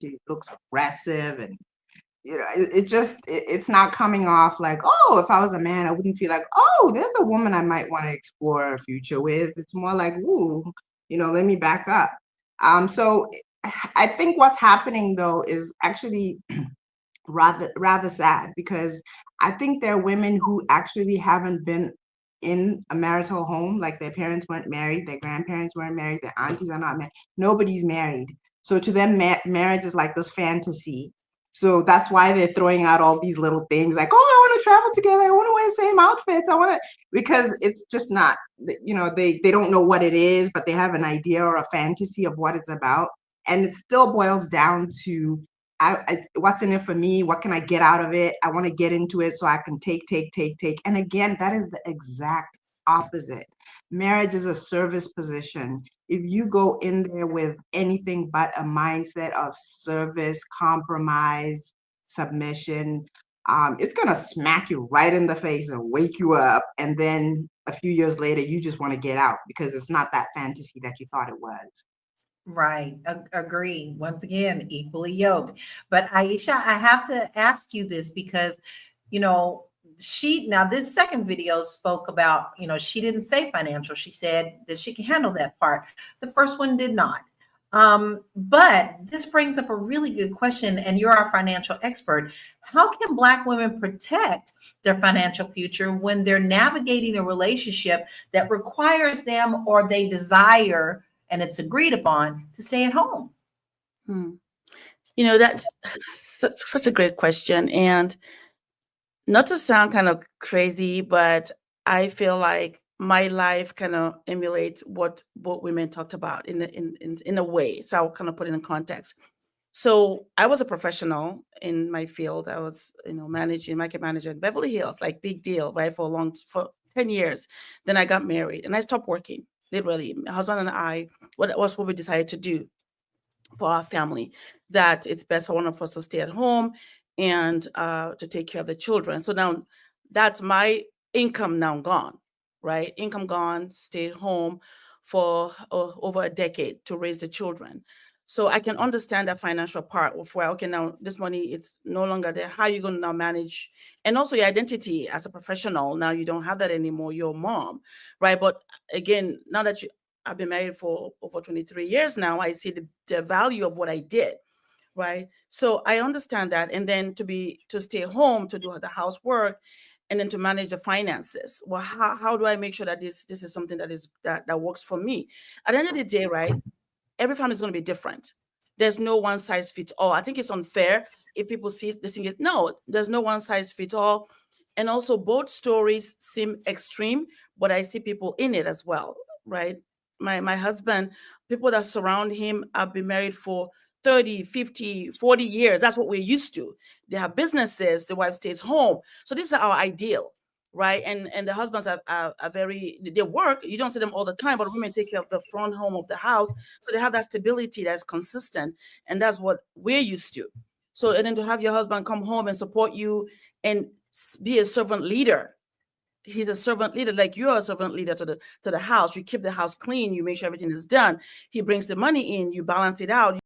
she looks aggressive, and it's not coming off like, oh, if I was a man, I wouldn't feel like, oh, there's a woman I might want to explore a future with. It's more like, ooh, let me back up. So I think what's happening though is actually rather sad, because I think there are women who actually haven't been in a marital home, like their parents weren't married, their grandparents weren't married, their aunties are not married, nobody's married. So to them, marriage is like this fantasy. So that's why they're throwing out all these little things like, oh, I want to travel together, I want to wear the same outfits, I want to, because it's just not, they don't know what it is, but they have an idea or a fantasy of what it's about. And it still boils down to, what's in it for me? What can I get out of it? I want to get into it so I can take. And again, that is the exact opposite. Marriage is a service position. If you go in there with anything but a mindset of service, compromise, submission, it's going to smack you right in the face and wake you up. And then a few years later, you just want to get out because it's not that fantasy that you thought it was. Right. Agree. Once again, equally yoked. But Aisha, I have to ask you this because, now this second video spoke about, she didn't say financial. She said that she can handle that part. The first one did not. But this brings up a really good question, and you're our financial expert. How can Black women protect their financial future when they're navigating a relationship that requires them, or they desire, and it's agreed upon, to stay at home? That's such a great question. And not to sound kind of crazy, but I feel like my life kind of emulates what both women talked about in a way. So I'll kind of put it in context. So I was a professional in my field. I was, managing market manager in Beverly Hills, like big deal, right? For 10 years. Then I got married and I stopped working. Literally, my husband and I, what we decided to do for our family, that it's best for one of us to stay at home and to take care of the children. So now that's my income now gone, right? Income gone, stayed home for over a decade to raise the children. So I can understand that financial part of where, okay, now this money, it's no longer there. How are you going to now manage? And also your identity as a professional, now you don't have that anymore, your mom, right? But again, now that I've been married for over 23 years now, I see the value of what I did, right? So I understand that. And then to stay home, to do the housework, and then to manage the finances. Well, how do I make sure that this is something that works for me? At the end of the day, right? Every family is going to be different. There's no one size fits all. I think it's unfair if people see this thing. No, there's no one size fits all. And also both stories seem extreme, but I see people in it as well, right? My husband, people that surround him have been married for 30, 50, 40 years. That's what we're used to. They have businesses, the wife stays home. So this is our ideal, right? And the husbands are very, they work. You don't see them all the time, but women take care of the front home of the house. So they have that stability that's consistent. And that's what we're used to. So, and then to have your husband come home and support you and be a servant leader. He's a servant leader, like you're a servant leader to the house. You keep the house clean. You make sure everything is done. He brings the money in. You balance it out.